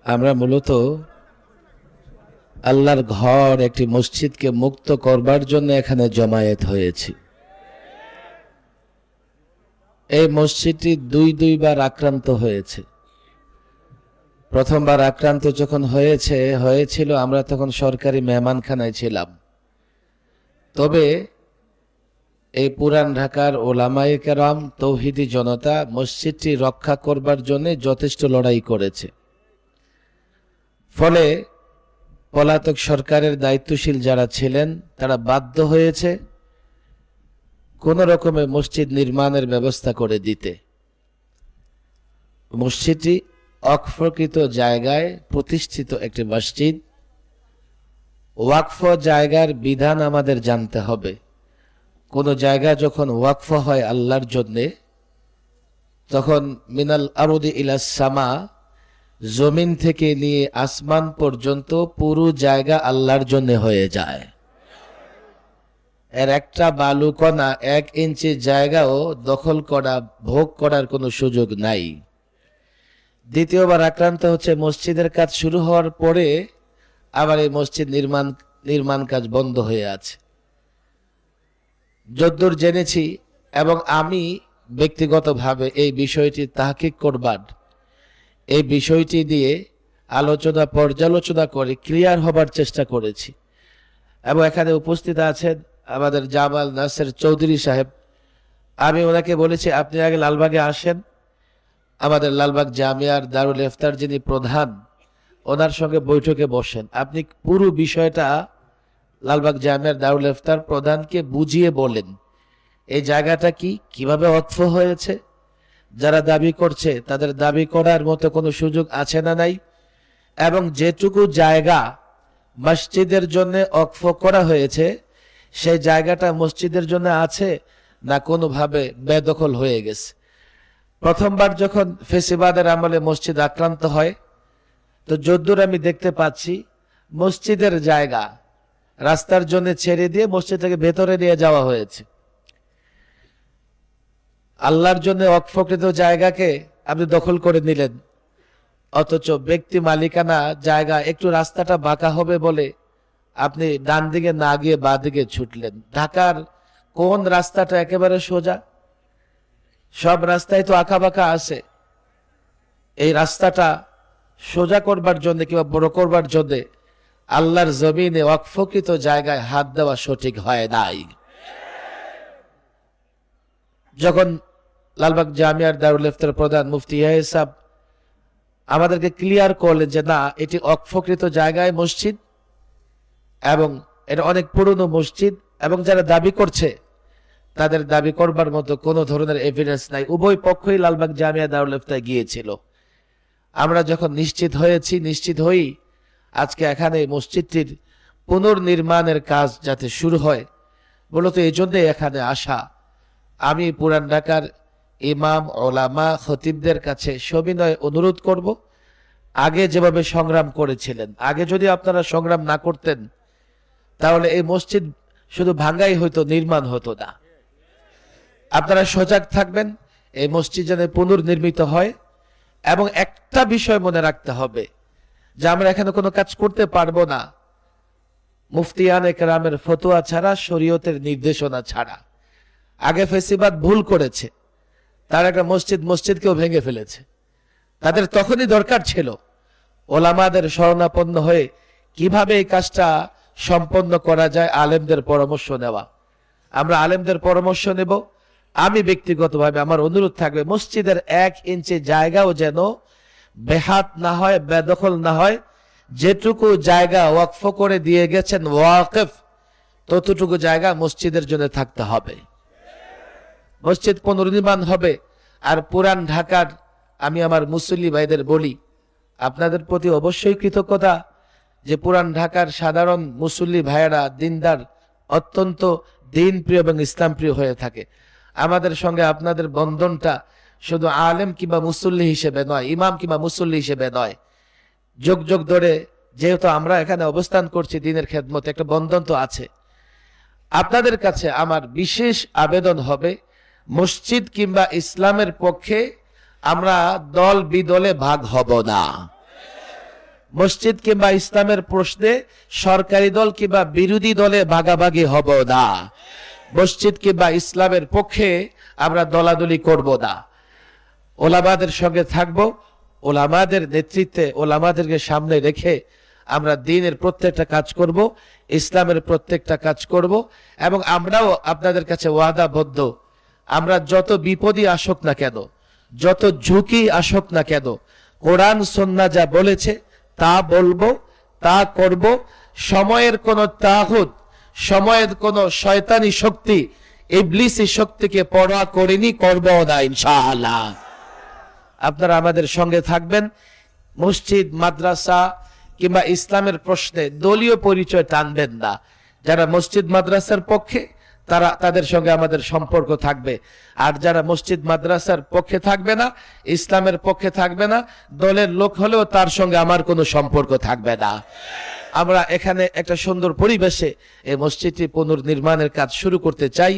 আমরা মূলত আল্লাহর ঘর একটি মসজিদকে মুক্ত করবার জন্য এখানে জমায়েত হয়েছি। এই মসজিদটি দুইবার আক্রান্ত হয়েছে। প্রথমবার আক্রান্ত যখন হয়েছিল আমরা তখন সরকারি মেহমানখানায় ছিলাম। তবে এই পুরান ঢাকার ওলামায়ে কেরাম তৌহিদি জনতা মসজিদটি রক্ষা করবার জন্য যথেষ্ট লড়াই করেছে। ফলে পলাতক সরকারের দায়িত্বশীল যারা ছিলেন তারা বাধ্য হয়েছে কোন রকমে মসজিদ নির্মাণের ব্যবস্থা করে দিতে। মসজিদটি অকফকৃত জায়গায় প্রতিষ্ঠিত একটি মসজিদ। ওয়াকফ জায়গার বিধান আমাদের জানতে হবে। কোন জায়গা যখন ওয়াকফ হয় আল্লাহর জন্যে, তখন মিনাল আরদি ইলাস সামা, জমিন থেকে নিয়ে আসমান পর্যন্ত পুরো জায়গা আল্লাহর জন্য হয়ে যায়। এর একটা বালুকণা 1 ইঞ্চি জায়গাও দখল করা ভোগ করার কোনো সুযোগ নাই। দ্বিতীয়বার আক্রান্ত হচ্ছে মসজিদের কাজ শুরু হওয়ার পরে আবার এই মসজিদ নির্মাণ কাজ বন্ধ হয়ে আছে। যদ্দূর জেনেছি এবং আমি ব্যক্তিগতভাবে এই বিষয়টি তাহকিক করবার, এই বিষয়টি দিয়ে পর্যালোচনা করে ক্লিয়ার হবার চেষ্টা করেছি। এবং এখানে উপস্থিত আছেন আমাদের জামাল নাসের চৌধুরী সাহেব। আমি ওনাকে বলেছি আপনি আগে লালবাগে আসেন, আমাদের লালবাগ জামিয়ার দারুল ইফতার যিনি প্রধান, ওনার সঙ্গে বৈঠকে বসেন। আপনি পুরো বিষয়টা লালবাগ জামিয়ার দারুল ইফতার প্রধানকে বুঝিয়ে বলেন এই জায়গাটা কিভাবে অক্ফ হয়েছে, যারা দাবি করছে তাদের দাবি করার মতো কোনো সুযোগ আছে না নাই, এবং যেটুকু জায়গা মসজিদের জন্য অক্ফ করা হয়েছে সেই জায়গাটা মসজিদের জন্য আছে না কোনোভাবে বেদখল হয়ে গেছে। প্রথমবার যখন ফেসিবাদের আমলে মসজিদ আক্রান্ত হয়, তো যদ্দূর আমি দেখতে পাচ্ছি মসজিদের জায়গা রাস্তার জন্য ছেড়ে দিয়ে মসজিদটাকে ভেতরে নিয়ে যাওয়া হয়েছে। আল্লাহর জন্য অকফকৃত জায়গাকে আপনি দখল করে নিলেন, অথচ ব্যক্তি মালিকানা জায়গা একটু রাস্তাটা বাঁকা হবে বলে আপনি ডান দিকে না গিয়ে বাঁ দিকে ছুটলেন। ঢাকার কোন রাস্তাটা একেবারে সোজা? সব রাস্তায় তো আঁকা বাঁকা আছে। এই রাস্তাটা সোজা করবার জন্য কিংবা বড় করবার জন্য আল্লাহর জমিনে ওয়াকফকৃত জায়গায় হাত দেওয়া সঠিক হয় নাই। যখন লালবাগ জামিয়ার দারুল ইফতার প্রধান মুফতি ইয়াহিয়া সাহেব আমাদেরকে ক্লিয়ার করলেন যে না, এটি ওয়াকফকৃত জায়গায় মসজিদ এবং এটা অনেক পুরনো মসজিদ, এবং যারা দাবি করছে তাদের দাবি করবার মতো কোনো ধরনের এভিডেন্স নাই। উভয় পক্ষই লালবাগ জামিয়া দারুল ইফতার গিয়েছিল। আমরা যখন নিশ্চিত হই আজকে এখানে মসজিদটির পুনর্নির্মাণের কাজ যাতে শুরু হয়, মূলত এই জন্যই এখানে আসা। আমি পুরান ঢাকার ইমাম, ওলামা, খতিবদের কাছে সবিনয় অনুরোধ করব, আগে যেভাবে সংগ্রাম করেছিলেন, আগে যদি আপনারা সংগ্রাম না করতেন তাহলে এই মসজিদ শুধু ভাঙ্গাই হইতো, নির্মাণ হতো না। আপনারা সজাগ থাকবেন, এই মসজিদ যেন পুনর্নির্মিত হয়। এবং একটা বিষয় মনে রাখতে হবে যে আমরা এখানে কোনো কাজ করতে পারবো না মুফতিয়ানে কেরামের ফতোয়া ছাড়া, শরীয়তের নির্দেশনা ছাড়া। আগে ফেসিবাদ ভুল করেছে, তার একটা মসজিদকেও ভেঙে ফেলেছে। তাদের তখনই দরকার ছিল ওলামাদের শরণাপন্ন হয়ে কিভাবে এই কাজটা সম্পন্ন করা যায় আলেমদের পরামর্শ নেওয়া। আমরা আলেমদের পরামর্শ নেব। আমি ব্যক্তিগতভাবে আমার অনুরোধ থাকবে মসজিদের 1 ইঞ্চি জায়গাও যেন বেহাত না হয়, বেদখল না হয়। যেটুকু জায়গা ওয়াকফ করে দিয়ে গেছেন ওয়াকিফ, ততটুকু জায়গা মসজিদের জন্য থাকতে হবে। মসজিদ পুনর্নির্মাণ হবে। আর পুরান ঢাকার আমি আমার মুসল্লি ভাইদের বলি, আপনাদের প্রতি অবশ্যই কৃতজ্ঞতা যে পুরান ঢাকার সাধারণ মুসল্লি ভাইয়েরা দিনদার, অত্যন্ত দিন প্রিয় এবং ইসলাম প্রিয় হয়ে থাকে। আমাদের সঙ্গে আপনাদের বন্ধনটা শুধু আলেম কিংবা মুসল্লি হিসেবে নয়, ইমাম কিংবা মুসল্লি হিসেবে নয়, যুগ ধরে যেহেতু আমরা এখানে অবস্থান করছি দিনের খেদমতে, একটা বন্ধন তো আছে। আপনাদের কাছে আমার বিশেষ আবেদন হবে, মসজিদ কিংবা ইসলামের পক্ষে আমরা দল বিদলে ভাগ হব না। মসজিদ কিংবা ইসলামের প্রশ্নে সরকারি দল কিংবা বিরোধী দলে ভাগাভাগি হব না। মসজিদ কিংবা ইসলামের পক্ষে আমরা দলাদলি করব না। ওলামাদের সঙ্গে থাকব, ওলামাদের নেতৃত্বে ওলামাদেরকে সামনে রেখে আমরা দ্বীনের প্রত্যেকটা কাজ করব, ইসলামের প্রত্যেকটা কাজ করব। এবং আমরাও আপনাদের কাছে ওয়াদাবদ্ধ, আমরা যত বিপদই আসুক না কেন, যত ঝুঁকি আসুক না কেন, কোরআন সুন্নাহ যা বলেছে তা বলবো, তা করব। সময়ের কোন তাগুত, সময়ের কোন শয়তানি শক্তি, ইবলিসি শক্তিকে পরোয়া করিনি, করব না ইনশাআল্লাহ। আপনারা আমাদের সঙ্গে থাকবেন। মসজিদ, মাদ্রাসা কিংবা ইসলামের প্রশ্নে দলীয় পরিচয় টানবেন না। যারা মসজিদ মাদ্রাসার পক্ষে তাদের সঙ্গে আমাদের সম্পর্ক থাকবে, আর যারা মসজিদ মাদ্রাসার পক্ষে থাকবে না, ইসলামের পক্ষে থাকবে না, দলের লোক হলেও তার সঙ্গে আমার কোনো সম্পর্ক থাকবে না। আমরা এখানে একটা সুন্দর পরিবেশে এই মসজিদটি পুনর্নির্মাণের কাজ শুরু করতে চাই।